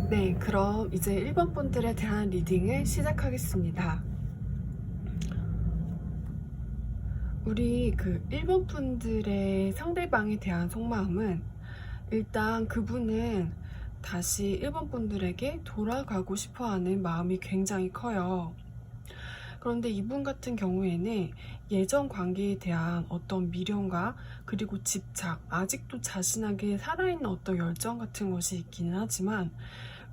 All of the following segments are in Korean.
네, 그럼 이제 1번 분들에 대한 리딩을 시작하겠습니다. 우리 1번 분들의 상대방에 대한 속마음은 일단 그분은 다시 1번 분들에게 돌아가고 싶어 하는 마음이 굉장히 커요. 그런데 이분 같은 경우에는 예전 관계에 대한 어떤 미련과 그리고 집착, 아직도 자신에게 살아있는 어떤 열정 같은 것이 있기는 하지만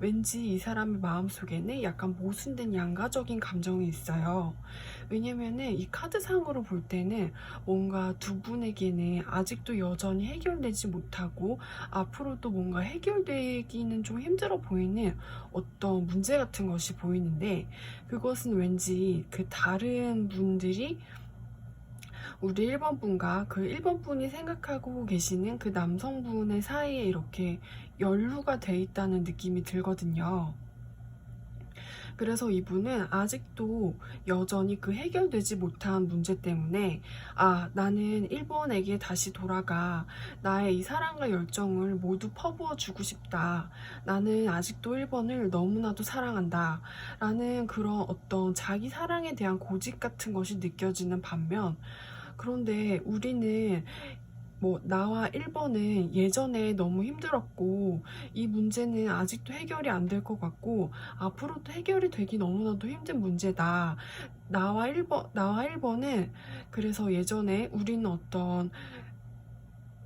왠지 이 사람의 마음속에는 약간 모순된 양가적인 감정이 있어요. 왜냐면은 이 카드상으로 볼 때는 뭔가 두 분에게는 아직도 여전히 해결되지 못하고 앞으로도 뭔가 해결되기는 좀 힘들어 보이는 어떤 문제 같은 것이 보이는데, 그것은 왠지 다른 분들이 우리 1번 분과 1번 분이 생각하고 계시는 남성분의 사이에 이렇게 연루가 돼 있다는 느낌이 들거든요. 그래서 이분은 아직도 여전히 해결되지 못한 문제 때문에 나는 1번에게 다시 돌아가 나의 이 사랑과 열정을 모두 퍼부어 주고 싶다. 나는 아직도 1번을 너무나도 사랑한다. 라는 그런 어떤 자기 사랑에 대한 고집 같은 것이 느껴지는 반면, 그런데 우리는 나와 1번은 예전에 너무 힘들었고 이 문제는 아직도 해결이 안 될 것 같고 앞으로도 해결이 되기 너무나도 힘든 문제다. 나와 1번은 그래서 예전에 우리는 어떤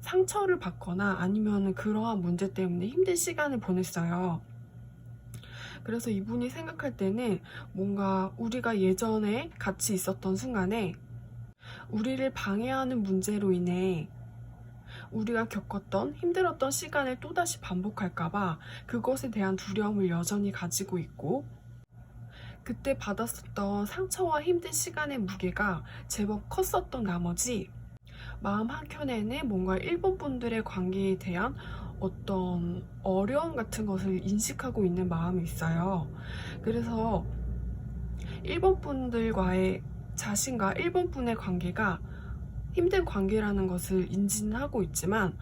상처를 받거나 아니면 그러한 문제 때문에 힘든 시간을 보냈어요. 그래서 이분이 생각할 때는 뭔가 우리가 예전에 같이 있었던 순간에 우리를 방해하는 문제로 인해 우리가 겪었던 힘들었던 시간을 또다시 반복할까봐 그것에 대한 두려움을 여전히 가지고 있고, 그때 받았었던 상처와 힘든 시간의 무게가 제법 컸었던 나머지 마음 한켠에는 뭔가 1번 분들의 관계에 대한 어떤 어려움 같은 것을 인식하고 있는 마음이 있어요. 그래서 1번 분들과의 자신과 1번 분의 관계가 힘든 관계라는 것을 인지는 하고 있지만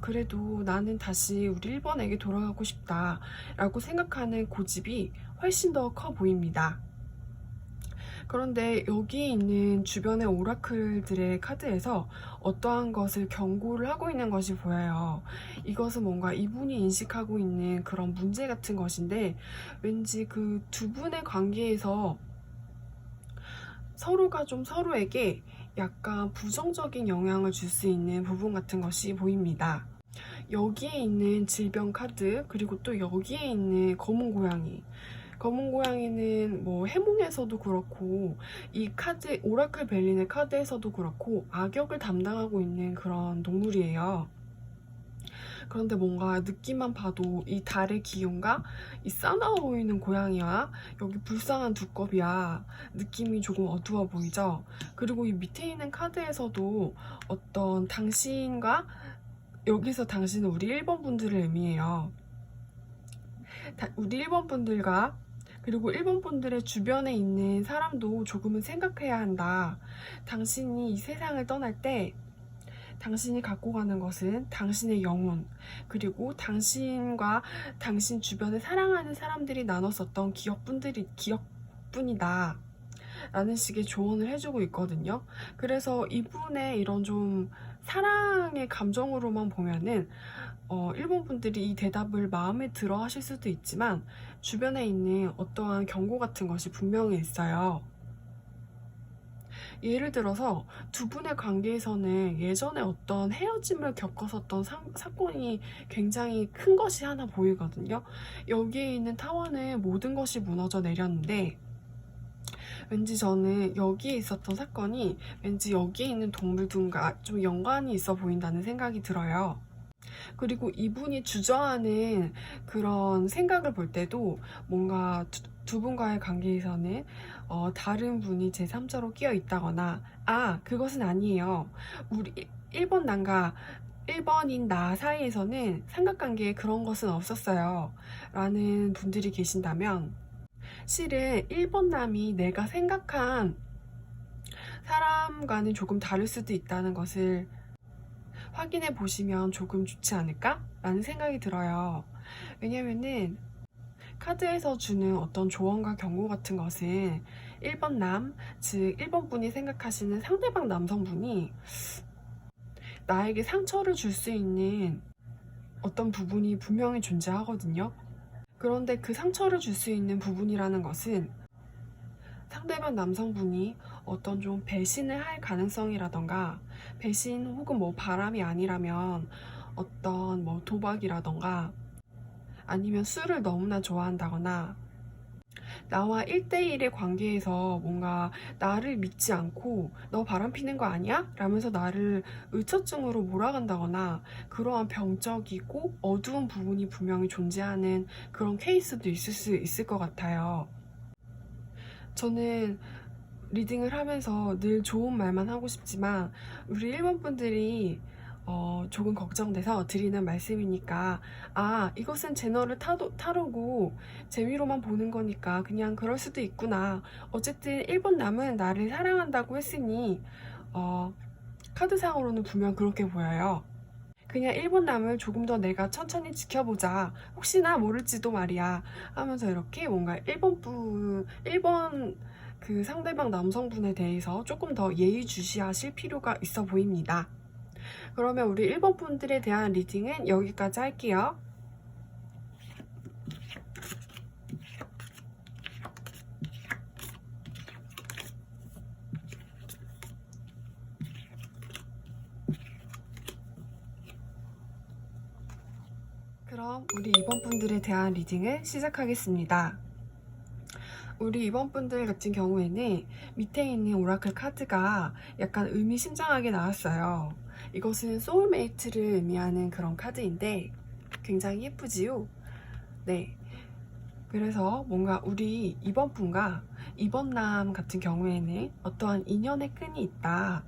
그래도 나는 다시 우리 1번에게 돌아가고 싶다 라고 생각하는 고집이 훨씬 더 커 보입니다. 그런데 여기 있는 주변의 오라클들의 카드에서 어떠한 것을 경고를 하고 있는 것이 보여요. 이것은 뭔가 이분이 인식하고 있는 그런 문제 같은 것인데, 왠지 두 분의 관계에서 서로가 좀 서로에게 약간 부정적인 영향을 줄 수 있는 부분 같은 것이 보입니다. 여기에 있는 질병 카드, 그리고 또 여기에 있는 검은 고양이. 검은 고양이는 해몽에서도 그렇고 이 카드 오라클 벨린의 카드에서도 그렇고 악역을 담당하고 있는 그런 동물이에요. 그런데 뭔가 느낌만 봐도 이 달의 기운과 이 싸나워 보이는 고양이와 여기 불쌍한 두꺼비와 느낌이 조금 어두워 보이죠. 그리고 이 밑에 있는 카드에서도 어떤 당신과, 여기서 당신은 우리 1번 분들을 의미해요. 우리 1번 분들과 그리고 1번 분들의 주변에 있는 사람도 조금은 생각해야 한다. 당신이 이 세상을 떠날 때 당신이 갖고 가는 것은 당신의 영혼, 그리고 당신과 당신 주변에 사랑하는 사람들이 나눴었던 기억뿐이다 라는 식의 조언을 해주고 있거든요. 그래서 이분의 이런 좀 사랑의 감정으로만 보면은 1번 분들이 이 대답을 마음에 들어 하실 수도 있지만 주변에 있는 어떠한 경고 같은 것이 분명히 있어요. 예를 들어서 두 분의 관계에서는 예전에 어떤 헤어짐을 겪었었던 사건이 굉장히 큰 것이 하나 보이거든요. 여기에 있는 타워는 모든 것이 무너져 내렸는데, 왠지 저는 여기에 있었던 사건이 왠지 여기에 있는 동물들과 좀 연관이 있어 보인다는 생각이 들어요. 그리고 이분이 주저하는 그런 생각을 볼 때도 뭔가 두 분과의 관계에서는 다른 분이 제3자로 끼어 있다거나 그것은 아니에요. 우리 1번 남과 1번인 나 사이에서는 삼각관계에 그런 것은 없었어요 라는 분들이 계신다면, 실은 1번 남이 내가 생각한 사람과는 조금 다를 수도 있다는 것을 확인해 보시면 조금 좋지 않을까? 라는 생각이 들어요. 왜냐면은 카드에서 주는 어떤 조언과 경고 같은 것은 1번 남, 즉 1번 분이 생각하시는 상대방 남성분이 나에게 상처를 줄 수 있는 어떤 부분이 분명히 존재하거든요. 그런데 그 상처를 줄 수 있는 부분이라는 것은 상대방 남성분이 어떤 좀 배신을 할 가능성이라던가, 배신 혹은 뭐 바람이 아니라면 어떤 뭐 도박이라던가, 아니면 술을 너무나 좋아한다거나, 나와 1대1의 관계에서 뭔가 나를 믿지 않고 너 바람 피는 거 아니야? 라면서 나를 의처증으로 몰아간다거나, 그러한 병적이고 어두운 부분이 분명히 존재하는 그런 케이스도 있을 수 있을 것 같아요. 저는 리딩을 하면서 늘 좋은 말만 하고 싶지만 우리 1번 분들이 조금 걱정돼서 드리는 말씀이니까, 이것은 제너를 타로고 재미로만 보는 거니까 그냥 그럴 수도 있구나. 어쨌든 1번 남은 나를 사랑한다고 했으니 카드상으로는 분명 그렇게 보여요. 그냥 1번 남을 조금 더 내가 천천히 지켜보자. 혹시나 모를지도 말이야. 하면서 이렇게 뭔가 1번 그 상대방 남성분에 대해서 조금 더 예의주시하실 필요가 있어 보입니다. 그러면 우리 1번 분들에 대한 리딩은 여기까지 할게요. 그럼 우리 2번 분들에 대한 리딩을 시작하겠습니다. 우리 2번 분들 같은 경우에는 밑에 있는 오라클 카드가 약간 의미심장하게 나왔어요. 이것은 소울메이트를 의미하는 그런 카드인데 굉장히 예쁘지요? 네. 그래서 뭔가 우리 2번 분과 2번 남 같은 경우에는 어떠한 인연의 끈이 있다.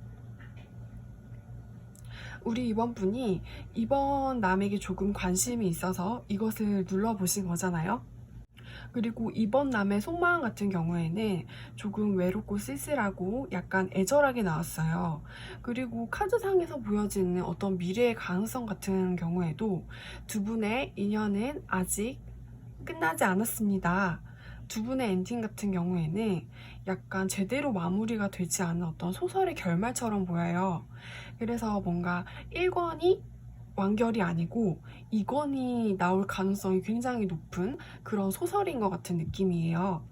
우리 2번 분이 2번 남에게 조금 관심이 있어서 이것을 눌러보신 거잖아요. 그리고 2번 남의 속마음 같은 경우에는 조금 외롭고 쓸쓸하고 약간 애절하게 나왔어요. 그리고 카드상에서 보여지는 어떤 미래의 가능성 같은 경우에도 두 분의 인연은 아직 끝나지 않았습니다. 두 분의 엔딩 같은 경우에는 약간 제대로 마무리가 되지 않은 어떤 소설의 결말처럼 보여요. 그래서 뭔가 1권이 완결이 아니고 2권이 나올 가능성이 굉장히 높은 그런 소설인 것 같은 느낌이에요.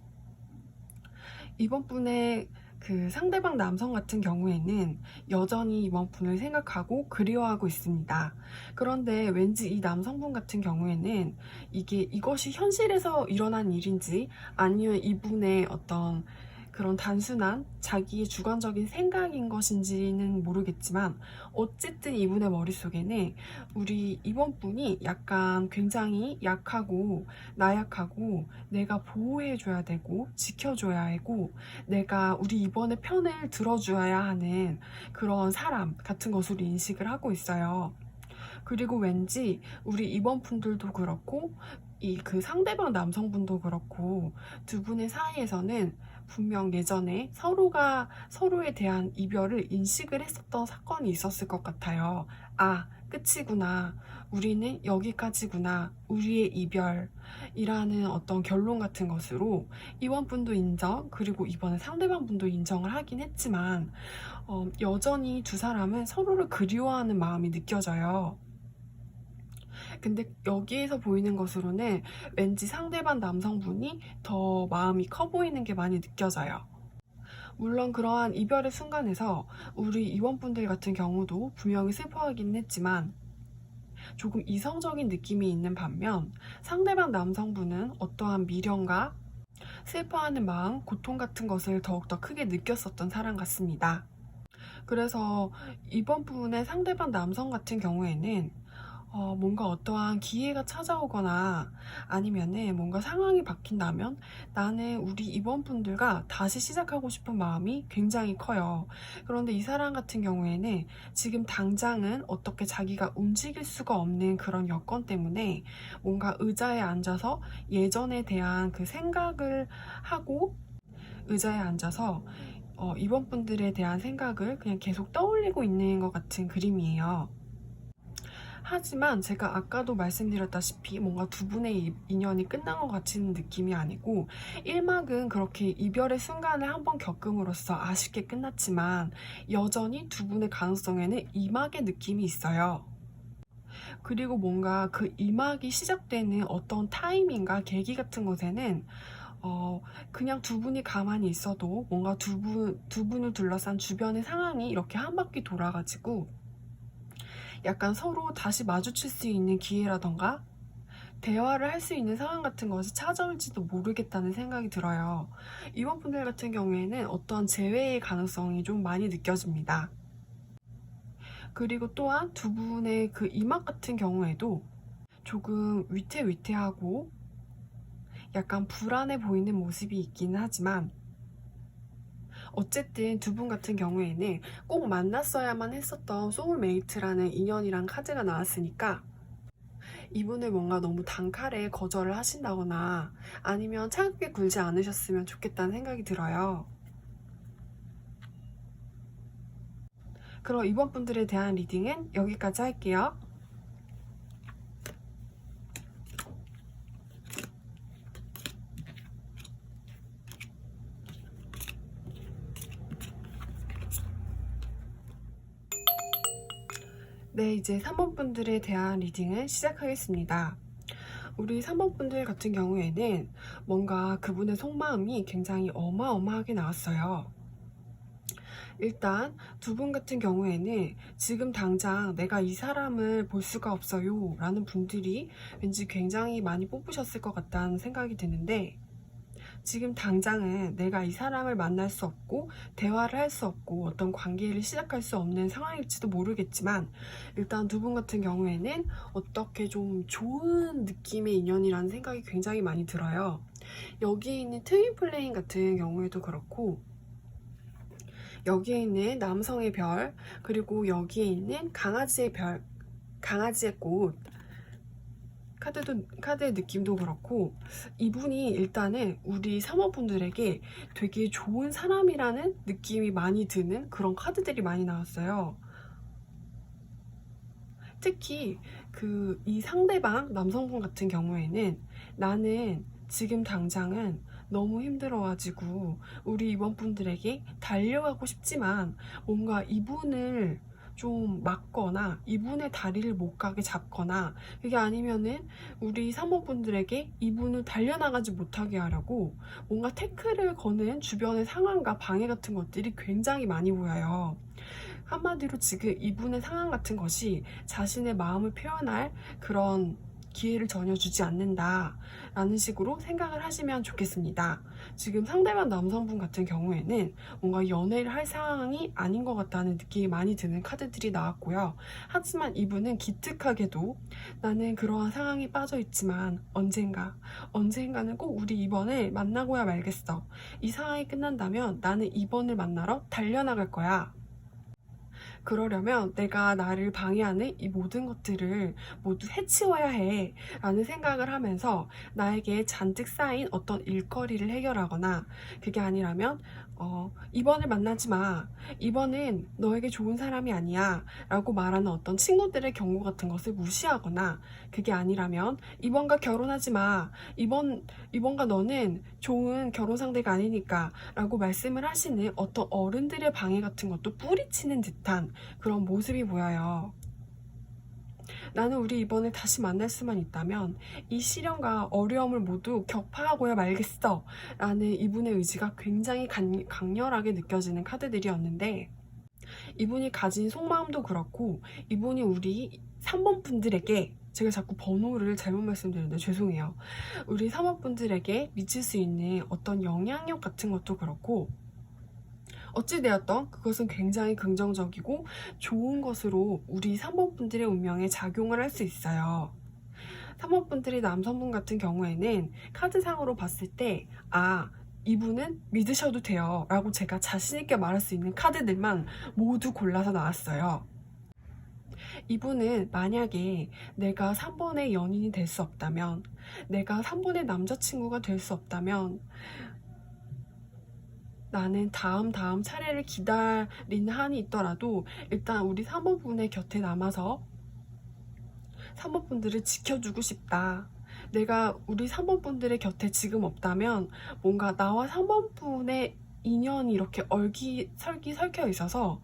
이번 분의 그 상대방 남성 같은 경우에는 여전히 이번 분을 생각하고 그리워하고 있습니다. 그런데 왠지 이 남성분 같은 경우에는 이것이 현실에서 일어난 일인지 아니면 이분의 어떤 그런 단순한 자기의 주관적인 생각인 것인지는 모르겠지만, 어쨌든 이분의 머릿속에는 우리 이번 분이 약간 굉장히 약하고 나약하고 내가 보호해줘야 되고 지켜줘야 하고 내가 우리 이번의 편을 들어줘야 하는 그런 사람 같은 것으로 인식을 하고 있어요. 그리고 왠지 우리 이번 분들도 그렇고 그 상대방 남성분도 그렇고 두 분의 사이에서는 분명 예전에 서로가 서로에 대한 이별을 인식을 했었던 사건이 있었을 것 같아요. 끝이구나. 우리는 여기까지구나. 우리의 이별이라는 어떤 결론 같은 것으로 이번 분도 인정, 그리고 이번에 상대방 분도 인정을 하긴 했지만 여전히 두 사람은 서로를 그리워하는 마음이 느껴져요. 근데 여기에서 보이는 것으로는 왠지 상대방 남성분이 더 마음이 커 보이는 게 많이 느껴져요. 물론 그러한 이별의 순간에서 우리 이원분들 같은 경우도 분명히 슬퍼하긴 했지만 조금 이성적인 느낌이 있는 반면, 상대방 남성분은 어떠한 미련과 슬퍼하는 마음, 고통 같은 것을 더욱더 크게 느꼈었던 사람 같습니다. 그래서 이번 부분의 상대방 남성 같은 경우에는 뭔가 어떠한 기회가 찾아오거나 아니면은 뭔가 상황이 바뀐다면 나는 우리 이번 분들과 다시 시작하고 싶은 마음이 굉장히 커요. 그런데 이 사람 같은 경우에는 지금 당장은 어떻게 자기가 움직일 수가 없는 그런 여건 때문에 뭔가 의자에 앉아서 예전에 대한 그 생각을 하고 의자에 앉아서 이번 분들에 대한 생각을 그냥 계속 떠올리고 있는 것 같은 그림이에요. 하지만 제가 아까도 말씀드렸다시피 뭔가 두 분의 인연이 끝난 것 같은 느낌이 아니고 1막은 그렇게 이별의 순간을 한번 겪음으로써 아쉽게 끝났지만 여전히 두 분의 가능성에는 2막의 느낌이 있어요. 그리고 뭔가 그 2막이 시작되는 어떤 타이밍과 계기 같은 것에는 그냥 두 분이 가만히 있어도 뭔가 두 분을 둘러싼 주변의 상황이 이렇게 한 바퀴 돌아가지고 약간 서로 다시 마주칠 수 있는 기회라던가 대화를 할 수 있는 상황 같은 것이 찾아올지도 모르겠다는 생각이 들어요. 이번 분들 같은 경우에는 어떠한 재회의 가능성이 좀 많이 느껴집니다. 그리고 또한 두 분의 그 이막 같은 경우에도 조금 위태위태하고 약간 불안해 보이는 모습이 있기는 하지만 어쨌든 두 분 같은 경우에는 꼭 만났어야만 했었던 소울메이트라는 인연이란 카드가 나왔으니까 이분을 뭔가 너무 단칼에 거절을 하신다거나 아니면 차갑게 굴지 않으셨으면 좋겠다는 생각이 들어요. 그럼 이번 분들에 대한 리딩은 여기까지 할게요. 네, 이제 3번 분들에 대한 리딩을 시작하겠습니다. 우리 3번 분들 같은 경우에는 뭔가 그분의 속마음이 굉장히 어마어마하게 나왔어요. 일단 두 분 같은 경우에는 지금 당장 내가 이 사람을 볼 수가 없어요 라는 분들이 왠지 굉장히 많이 뽑으셨을 것 같다는 생각이 드는데 지금 당장은 내가 이 사람을 만날 수 없고 대화를 할 수 없고 어떤 관계를 시작할 수 없는 상황일지도 모르겠지만 일단 두 분 같은 경우에는 어떻게 좀 좋은 느낌의 인연이라는 생각이 굉장히 많이 들어요. 여기에 있는 트윈 플레임 같은 경우에도 그렇고 여기에 있는 남성의 별 그리고 여기에 있는 강아지의 별 강아지의 꽃 카드의 느낌도 그렇고 이분이 일단은 우리 사모분들에게 되게 좋은 사람이라는 느낌이 많이 드는 그런 카드들이 많이 나왔어요. 특히 이 상대방 남성분 같은 경우에는 나는 지금 당장은 너무 힘들어가지고 우리 이번 분들에게 달려가고 싶지만 뭔가 이분을 좀 막거나 이분의 다리를 못 가게 잡거나 그게 아니면은 우리 사모분들에게 이분을 달려나가지 못하게 하려고 뭔가 태클을 거는 주변의 상황과 방해 같은 것들이 굉장히 많이 보여요. 한마디로 지금 이분의 상황 같은 것이 자신의 마음을 표현할 그런 기회를 전혀 주지 않는다 라는 식으로 생각을 하시면 좋겠습니다. 지금 상대방 남성분 같은 경우에는 뭔가 연애를 할 상황이 아닌 것 같다는 느낌이 많이 드는 카드들이 나왔고요. 하지만 이분은 기특하게도 나는 그러한 상황에 빠져 있지만 언젠가는 꼭 우리 이번을 만나고야 말겠어. 이 상황이 끝난다면 나는 이번을 만나러 달려나갈 거야. 그러려면 내가 나를 방해하는 이 모든 것들을 모두 해치워야 해 라는 생각을 하면서 나에게 잔뜩 쌓인 어떤 일거리를 해결하거나 그게 아니라면 이번을 만나지 마. 이번은 너에게 좋은 사람이 아니야 라고 말하는 어떤 친구들의 경고 같은 것을 무시하거나 그게 아니라면 이번과 결혼하지 마. 이번과 너는 좋은 결혼 상대가 아니니까 라고 말씀을 하시는 어떤 어른들의 방해 같은 것도 뿌리치는 듯한 그런 모습이 보여요. 나는 우리 이번에 다시 만날 수만 있다면 이 시련과 어려움을 모두 격파하고야 말겠어 라는 이분의 의지가 굉장히 강렬하게 느껴지는 카드들이었는데 이분이 가진 속마음도 그렇고 이분이 우리 3번 분들에게 제가 자꾸 번호를 잘못 말씀드렸는데 죄송해요. 우리 3번 분들에게 미칠 수 있는 어떤 영향력 같은 것도 그렇고 어찌되었던 그것은 굉장히 긍정적이고 좋은 것으로 우리 3번 분들의 운명에 작용을 할 수 있어요. 3번 분들이 남성분 같은 경우에는 카드상으로 봤을 때 이분은 믿으셔도 돼요 라고 제가 자신있게 말할 수 있는 카드들만 모두 골라서 나왔어요. 이분은 만약에 내가 3번의 연인이 될 수 없다면 내가 3번의 남자친구가 될 수 없다면 나는 다음 차례를 기다린 한이 있더라도 일단 우리 사모분의 곁에 남아서 3번 분들을 지켜주고 싶다. 내가 우리 3번 분들의 곁에 지금 없다면 뭔가 나와 3번 분의 인연이 이렇게 얼기설기 설켜 있어서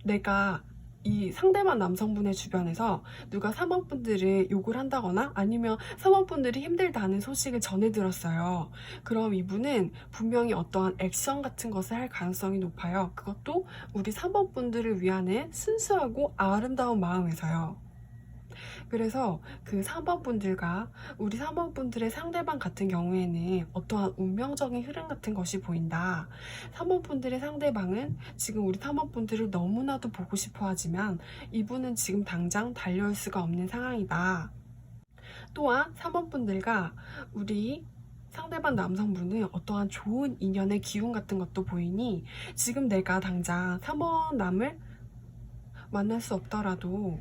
내가 이 상대방 남성분의 주변에서 누가 3번 분들을 욕을 한다거나 아니면 3번 분들이 힘들다는 소식을 전해 들었어요. 그럼 이분은 분명히 어떠한 액션 같은 것을 할 가능성이 높아요. 그것도 우리 3번 분들을 위하는 순수하고 아름다운 마음에서요. 그래서 그 3번 분들과 우리 3번 분들의 상대방 같은 경우에는 어떠한 운명적인 흐름 같은 것이 보인다. 3번 분들의 상대방은 지금 우리 3번 분들을 너무나도 보고 싶어 하지만 이분은 지금 당장 달려올 수가 없는 상황이다. 또한 3번 분들과 우리 상대방 남성분은 어떠한 좋은 인연의 기운 같은 것도 보이니 지금 내가 당장 3번 남을 만날 수 없더라도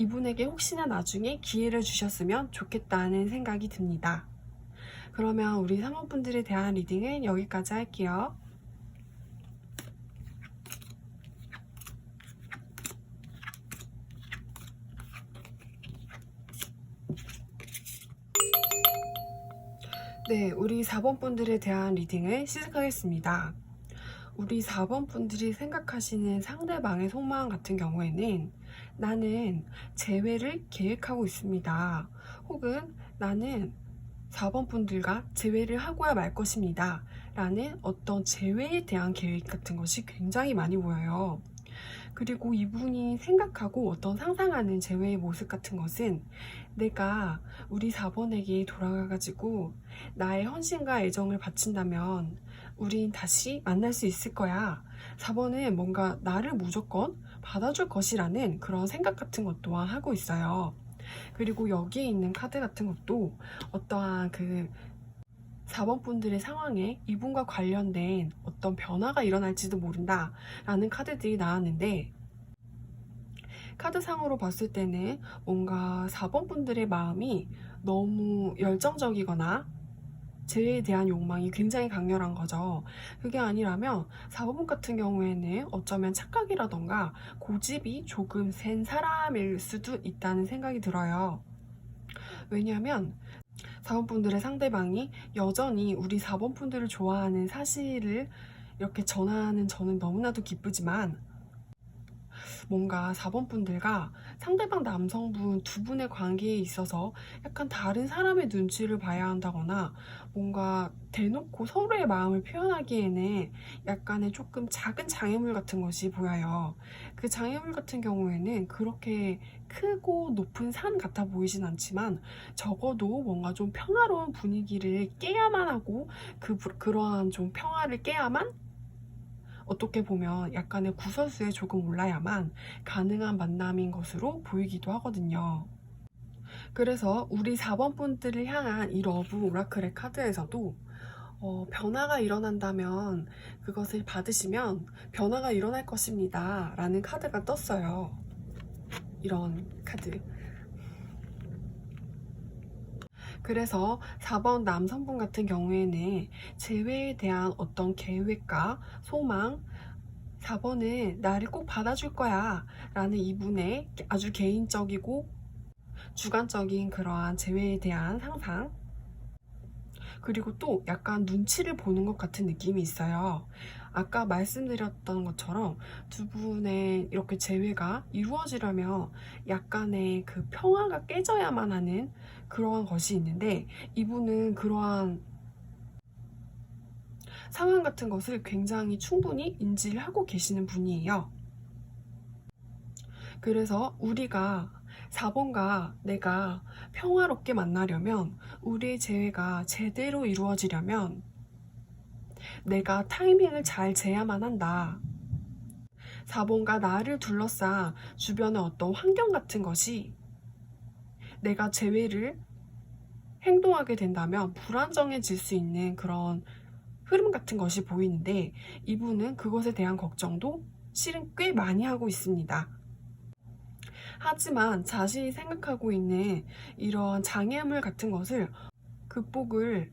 이분에게 혹시나 나중에 기회를 주셨으면 좋겠다는 생각이 듭니다. 그러면 우리 3번 분들에 대한 리딩은 여기까지 할게요. 네, 우리 4번 분들에 대한 리딩을 시작하겠습니다. 우리 4번 분들이 생각하시는 상대방의 속마음 같은 경우에는 나는 재회를 계획하고 있습니다. 혹은 나는 4번 분들과 재회를 하고야 말 것입니다. 라는 어떤 재회에 대한 계획 같은 것이 굉장히 많이 보여요. 그리고 이분이 생각하고 어떤 상상하는 재회의 모습 같은 것은 내가 우리 4번에게 돌아가가지고 나의 헌신과 애정을 바친다면 우린 다시 만날 수 있을 거야. 4번은 뭔가 나를 무조건 받아줄 것이라는 그런 생각 같은 것 또한 하고 있어요. 그리고 여기에 있는 카드 같은 것도 어떠한 그 4번 분들의 상황에 이분과 관련된 어떤 변화가 일어날지도 모른다 라는 카드들이 나왔는데 카드상으로 봤을 때는 뭔가 4번 분들의 마음이 너무 열정적이거나 재회에 대한 욕망이 굉장히 강렬한 거죠. 그게 아니라면 4번 같은 경우에는 어쩌면 착각이라던가 고집이 조금 센 사람일 수도 있다는 생각이 들어요. 왜냐하면 4번 분들의 상대방이 여전히 우리 4번 분들을 좋아하는 사실을 이렇게 전하는 저는 너무나도 기쁘지만 뭔가 4번 분들과 상대방 남성분 두 분의 관계에 있어서 약간 다른 사람의 눈치를 봐야 한다거나 뭔가 대놓고 서로의 마음을 표현하기에는 약간의 조금 작은 장애물 같은 것이 보여요. 그 장애물 같은 경우에는 그렇게 크고 높은 산 같아 보이진 않지만 적어도 뭔가 좀 평화로운 분위기를 깨야만 하고 그러한 좀 평화를 깨야만 어떻게 보면 약간의 구설수에 조금 올라야만 가능한 만남인 것으로 보이기도 하거든요. 그래서 우리 4번 분들을 향한 이 러브 오라클의 카드에서도 변화가 일어난다면 그것을 받으시면 변화가 일어날 것입니다 라는 카드가 떴어요. 이런 카드. 그래서 4번 남성분 같은 경우에는 재회에 대한 어떤 계획과 소망, 4번은 나를 꼭 받아줄 거야 라는 이분의 아주 개인적이고 주관적인 그러한 재회에 대한 상상, 그리고 또 약간 눈치를 보는 것 같은 느낌이 있어요. 아까 말씀드렸던 것처럼 두 분의 이렇게 재회가 이루어지려면 약간의 그 평화가 깨져야만 하는 그러한 것이 있는데 이분은 그러한 상황 같은 것을 굉장히 충분히 인지를 하고 계시는 분이에요. 그래서 우리가 4번과 내가 평화롭게 만나려면 우리의 재회가 제대로 이루어지려면 내가 타이밍을 잘 재야만 한다. 4번과 나를 둘러싼 주변의 어떤 환경 같은 것이 내가 재회를 행동하게 된다면 불안정해질 수 있는 그런 흐름 같은 것이 보이는데 이분은 그것에 대한 걱정도 실은 꽤 많이 하고 있습니다. 하지만 자신이 생각하고 있는 이런 장애물 같은 것을 극복을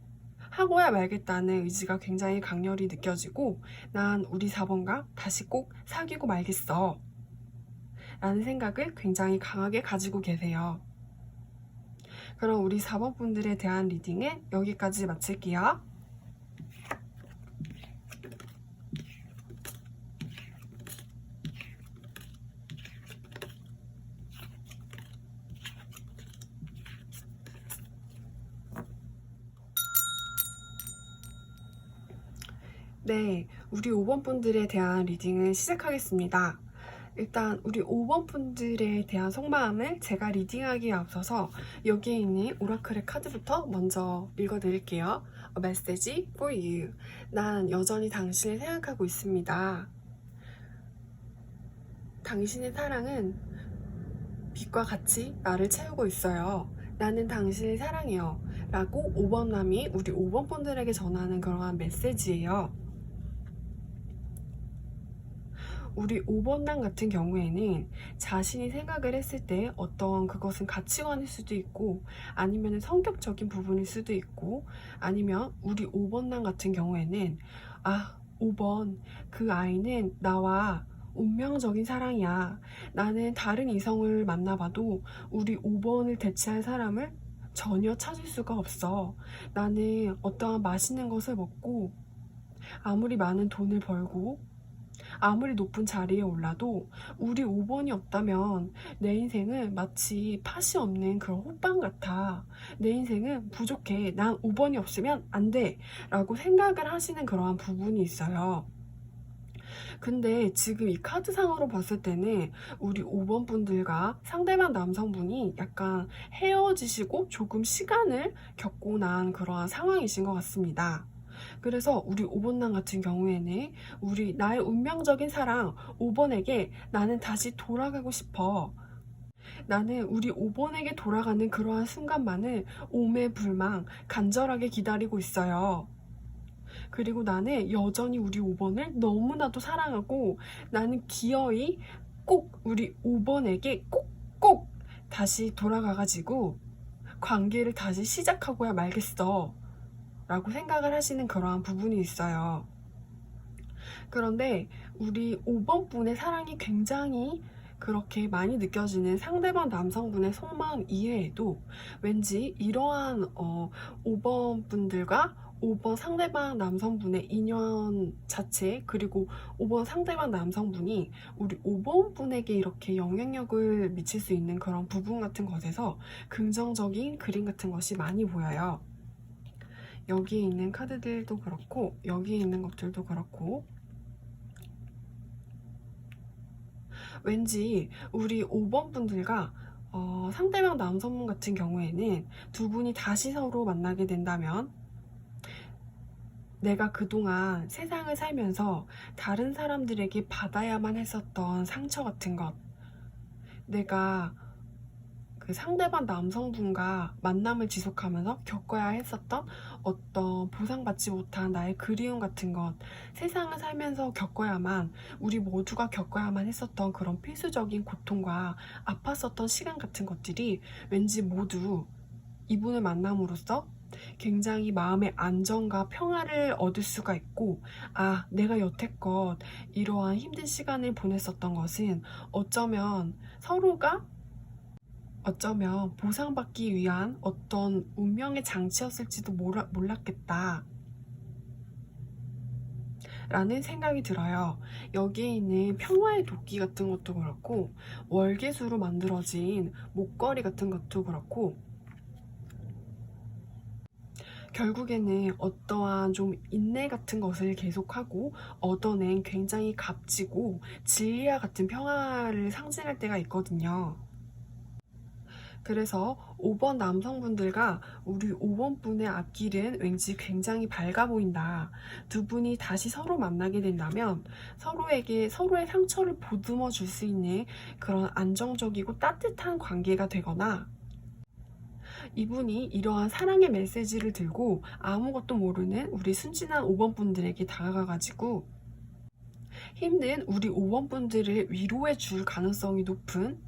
하고야 말겠다는 의지가 굉장히 강렬히 느껴지고 난 우리 4번과 다시 꼭 사귀고 말겠어 라는 생각을 굉장히 강하게 가지고 계세요. 그럼 우리 4번 분들에 대한 리딩은 여기까지 마칠게요. 네, 우리 5번 분들에 대한 리딩을 시작하겠습니다. 일단 우리 5번 분들에 대한 속마음을 제가 리딩하기에 앞서서 여기에 있는 오라클의 카드부터 먼저 읽어드릴게요. A message for you. 난 여전히 당신을 생각하고 있습니다. 당신의 사랑은 빛과 같이 나를 채우고 있어요. 나는 당신을 사랑해요. 라고 5번 남이 우리 5번 분들에게 전하는 그러한 메시지예요. 우리 5번남 같은 경우에는 자신이 생각을 했을 때 어떤 그것은 가치관일 수도 있고 아니면 성격적인 부분일 수도 있고 아니면 우리 5번남 같은 경우에는 5번 그 아이는 나와 운명적인 사랑이야. 나는 다른 이성을 만나봐도 우리 5번을 대체할 사람을 전혀 찾을 수가 없어. 나는 어떠한 맛있는 것을 먹고 아무리 많은 돈을 벌고 아무리 높은 자리에 올라도 우리 5번이 없다면 내 인생은 마치 팥이 없는 그런 호빵 같아. 내 인생은 부족해. 난 5번이 없으면 안 돼. 라고 생각을 하시는 그러한 부분이 있어요. 근데 지금 이 카드상으로 봤을 때는 우리 5번 분들과 상대방 남성분이 약간 헤어지시고 조금 시간을 겪고 난 그러한 상황이신 것 같습니다. 그래서 우리 5번남 같은 경우에는 나의 운명적인 사랑 5번에게 나는 다시 돌아가고 싶어. 나는 우리 5번에게 돌아가는 그러한 순간만을 오매불망 간절하게 기다리고 있어요. 그리고 나는 여전히 우리 5번을 너무나도 사랑하고 나는 기어이 꼭 우리 5번에게 꼭꼭 다시 돌아가가지고 관계를 다시 시작하고야 말겠어. 라고 생각을 하시는 그러한 부분이 있어요. 그런데 우리 5번 분의 사랑이 굉장히 그렇게 많이 느껴지는 상대방 남성분의 속마음 이외에도 왠지 이러한 5번 분들과 5번 상대방 남성분의 인연 자체 그리고 5번 상대방 남성분이 우리 5번 분에게 이렇게 영향력을 미칠 수 있는 그런 부분 같은 것에서 긍정적인 그림 같은 것이 많이 보여요. 여기에 있는 카드들도 그렇고 여기에 있는 것들도 그렇고 왠지 우리 5번 분들과 상대방 남성분 같은 경우에는 두 분이 다시 서로 만나게 된다면 내가 그동안 세상을 살면서 다른 사람들에게 받아야만 했었던 상처 같은 것 내가 그 상대방 남성분과 만남을 지속하면서 겪어야 했었던 어떤 보상받지 못한 나의 그리움 같은 것 세상을 살면서 겪어야만 우리 모두가 겪어야만 했었던 그런 필수적인 고통과 아팠었던 시간 같은 것들이 왠지 모두 이분을 만남으로써 굉장히 마음의 안정과 평화를 얻을 수가 있고 내가 여태껏 이러한 힘든 시간을 보냈었던 것은 어쩌면 보상받기 위한 어떤 운명의 장치였을지도 몰랐겠다 라는 생각이 들어요. 여기에 있는 평화의 도끼 같은 것도 그렇고 월계수로 만들어진 목걸이 같은 것도 그렇고 결국에는 어떠한 좀 인내 같은 것을 계속하고 얻어낸 굉장히 값지고 진리와 같은 평화를 상징할 때가 있거든요. 그래서 5번 남성분들과 우리 5번 분의 앞길은 왠지 굉장히 밝아 보인다. 두 분이 다시 서로 만나게 된다면 서로에게 서로의 상처를 보듬어 줄 수 있는 그런 안정적이고 따뜻한 관계가 되거나 이분이 이러한 사랑의 메시지를 들고 아무것도 모르는 우리 순진한 5번 분들에게 다가가가지고 힘든 우리 5번 분들을 위로해 줄 가능성이 높은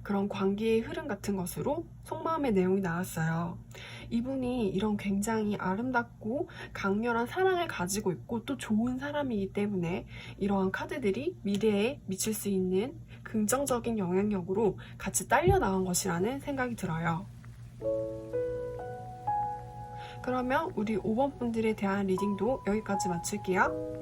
그런 관계의 흐름 같은 것으로 속마음의 내용이 나왔어요. 이분이 이런 굉장히 아름답고 강렬한 사랑을 가지고 있고 또 좋은 사람이기 때문에 이러한 카드들이 미래에 미칠 수 있는 긍정적인 영향력으로 같이 딸려 나온 것이라는 생각이 들어요. 그러면 우리 5번 분들에 대한 리딩도 여기까지 마칠게요.